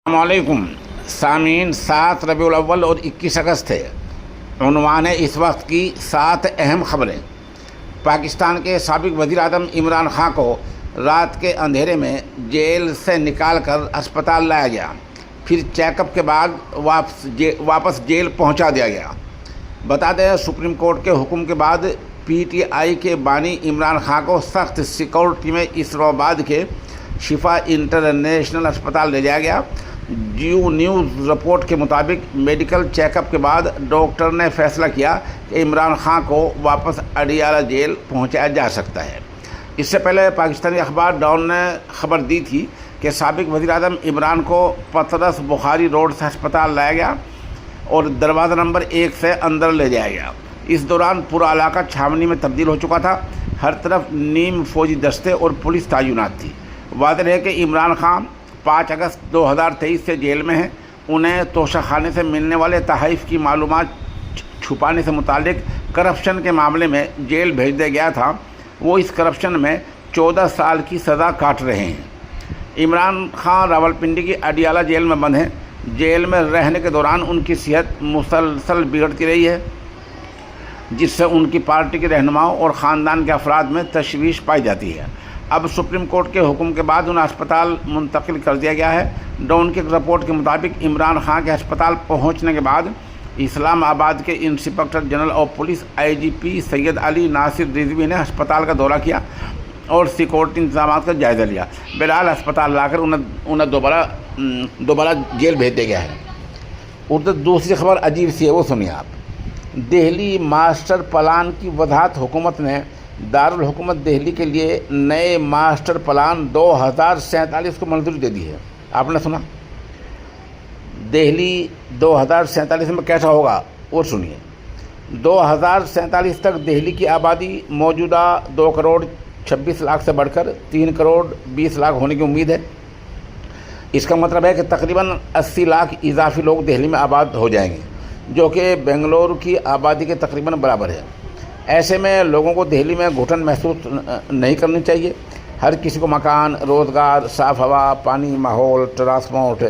السلام علیکم سامعین، 7 ربیع الاول اور 21 اگست ہے۔ عنوان ہے اس وقت کی 7 اہم خبریں۔ پاکستان کے سابق وزیر اعظم عمران خان کو رات کے اندھیرے میں جیل سے نکال کر اسپتال لایا گیا، پھر چیک اپ کے بعد واپس جیل پہنچا دیا گیا۔ بتا دیں، سپریم کورٹ کے حکم کے بعد پی ٹی آئی کے بانی عمران خان کو سخت سیکورٹی میں اسلام آباد کے شفا انٹرنیشنل اسپتال لے جایا گیا۔ جیو نیوز رپورٹ کے مطابق میڈیکل چیک اپ کے بعد ڈاکٹر نے فیصلہ کیا کہ عمران خان کو واپس اڈیالہ جیل پہنچایا جا سکتا ہے۔ اس سے پہلے پاکستانی اخبار ڈان نے خبر دی تھی کہ سابق وزیر اعظم عمران کو پطرس بخاری روڈ سے ہسپتال لایا گیا اور دروازہ نمبر 1 سے اندر لے جایا گیا۔ اس دوران پورا علاقہ چھاونی میں تبدیل ہو چکا تھا، ہر طرف نیم فوجی دستے اور پولیس تعینات تھی۔ واضح ہے کہ عمران خان 5 اگست 2023 سے جیل میں ہیں۔ انہیں توشہ خانے سے ملنے والے تحائف کی معلومات چھپانے سے متعلق کرپشن کے معاملے میں جیل بھیج دیا گیا تھا۔ وہ اس کرپشن میں 14 سال کی سزا کاٹ رہے ہیں۔ عمران خان راولپنڈی کی اڈیالہ جیل میں بند ہیں۔ جیل میں رہنے کے دوران ان کی صحت مسلسل بگڑتی رہی ہے، جس سے ان کی پارٹی کے رہنماؤں اور خاندان کے افراد میں تشویش پائی جاتی ہے۔ اب سپریم کورٹ کے حکم کے بعد انہیں اسپتال منتقل کر دیا گیا ہے۔ ڈان کی رپورٹ کے مطابق عمران خان کے ہسپتال پہنچنے کے بعد اسلام آباد کے inspector general of police IGP سید علی ناصر رضوی نے ہسپتال کا دورہ کیا اور سیکورٹی انتظامات کا جائزہ لیا۔ بہرحال ہسپتال لا کر انہیں دوبارہ جیل بھیج دیا گیا ہے۔ ادھر دوسری خبر عجیب سی ہے، وہ سنیے آپ۔ دہلی ماسٹر پلان کی وضاحت۔ حکومت نے دارالحکومت دہلی کے لیے نئے ماسٹر پلان 2047 کو منظوری دے دی ہے۔ آپ نے سنا؟ دہلی 2047 میں کیسا ہوگا وہ سنیے۔ 2047 تک دہلی کی آبادی موجودہ 2 کروڑ 26 لاکھ سے بڑھ کر 3 کروڑ 20 لاکھ ہونے کی امید ہے۔ اس کا مطلب ہے کہ تقریباً 80 لاکھ اضافی لوگ دہلی میں آباد ہو جائیں گے، جو کہ بنگلورو کی آبادی کے تقریباً برابر ہے۔ ایسے میں لوگوں کو دہلی میں گھٹن محسوس نہیں کرنی چاہیے۔ ہر کسی کو مکان، روزگار، صاف ہوا، پانی، ماحول، ٹرانسپورٹ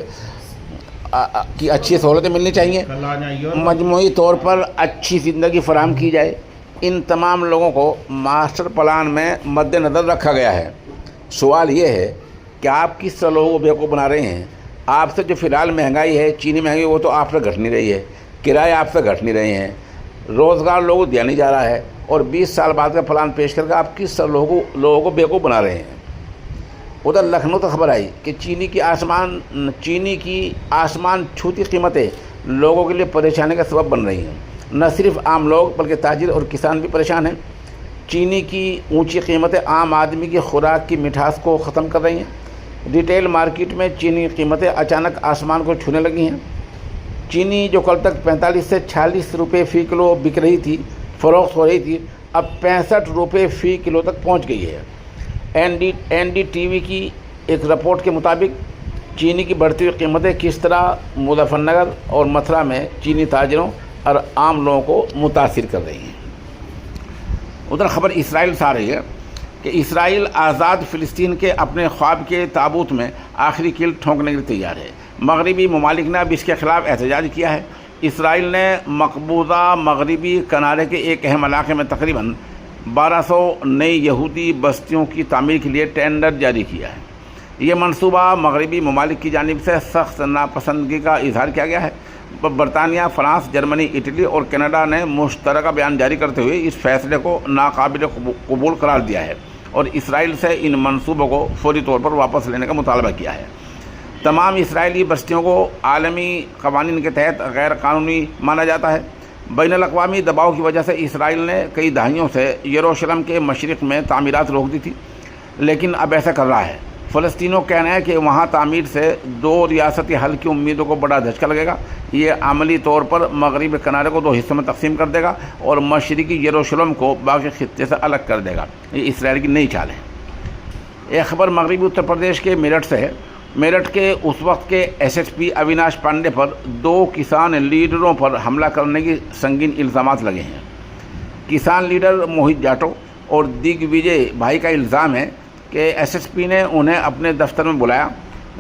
کی اچھی سہولتیں ملنی چاہیے۔ مجموعی طور پر اچھی زندگی فراہم کی جائے۔ ان تمام لوگوں کو ماسٹر پلان میں مد نظر رکھا گیا ہے۔ سوال یہ ہے کہ آپ کس طرح لوگوں کو بیوقوف بنا رہے ہیں؟ آپ سے جو فی الحال مہنگائی ہے، چینی مہنگائی، وہ تو آپ سے گھٹ نہیں رہی ہے، کرائے آپ سے گھٹ نہیں رہے ہیں، روزگار لوگوں کو دیا نہیں جا رہا ہے، اور 20 سال بعد کا پلان پیش کر کے آپ کس طرح لوگوں کو بیوقوف بنا رہے ہیں۔ ادھر لکھنؤ تو خبر آئی کہ چینی کی آسمان چھوتی قیمتیں لوگوں کے لیے پریشانی کا سبب بن رہی ہیں۔ نہ صرف عام لوگ بلکہ تاجر اور کسان بھی پریشان ہیں۔ چینی کی اونچی قیمتیں عام آدمی کی خوراک کی مٹھاس کو ختم کر رہی ہیں۔ ریٹیل مارکیٹ میں چینی کی قیمتیں اچانک آسمان کو چھونے لگی ہیں۔ چینی جو کل تک 45 سے 46 روپے فی کلو بک رہی تھی، فروخت ہو رہی تھی، اب 65 روپے فی کلو تک پہنچ گئی ہے۔ NDTV کی ایک رپورٹ کے مطابق چینی کی بڑھتی ہوئی قیمتیں کس طرح مظفر نگر اور متھرا میں چینی تاجروں اور عام لوگوں کو متاثر کر رہی ہیں۔ ادھر خبر اسرائیل سے آ رہی ہے کہ اسرائیل آزاد فلسطین کے اپنے خواب کے تابوت میں آخری کیل ٹھونکنے کے لیے تیار ہے۔ مغربی ممالک نے اب اس کے خلاف احتجاج کیا ہے۔ اسرائیل نے مقبوضہ مغربی کنارے کے ایک اہم علاقے میں تقریباً 1200 نئی یہودی بستیوں کی تعمیر کے لیے ٹینڈر جاری کیا ہے۔ یہ منصوبہ مغربی ممالک کی جانب سے سخت ناپسندگی کا اظہار کیا گیا ہے۔ برطانیہ، فرانس، جرمنی، اٹلی اور کینیڈا نے مشترکہ بیان جاری کرتے ہوئے اس فیصلے کو ناقابل قبول قرار دیا ہے اور اسرائیل سے ان منصوبوں کو فوری طور پر واپس لینے کا مطالبہ کیا ہے۔ تمام اسرائیلی بستیوں کو عالمی قوانین کے تحت غیر قانونی مانا جاتا ہے۔ بین الاقوامی دباؤ کی وجہ سے اسرائیل نے کئی دہائیوں سے یروشلم کے مشرق میں تعمیرات روک دی تھی، لیکن اب ایسا کر رہا ہے۔ فلسطینیوں کا کہنا ہے کہ وہاں تعمیر سے 2 ریاستی حل کی امیدوں کو بڑا دھچکا لگے گا۔ یہ عملی طور پر مغربی کنارے کو 2 حصوں میں تقسیم کر دے گا اور مشرقی یروشلم کو باقی خطے سے الگ کر دے گا۔ یہ اسرائیل کی نئی چال ہے۔ ایک خبر مغربی اتر پردیش کے میرٹھ سے ہے۔ میرٹھ کے اس وقت کے SSP اویناش پانڈے پر 2 کسان لیڈروں پر حملہ کرنے کی سنگین الزامات لگے ہیں۔ کسان لیڈر موہت جاٹو اور دگ وجے بھائی کا الزام ہے کہ SSP نے انہیں اپنے دفتر میں بلایا،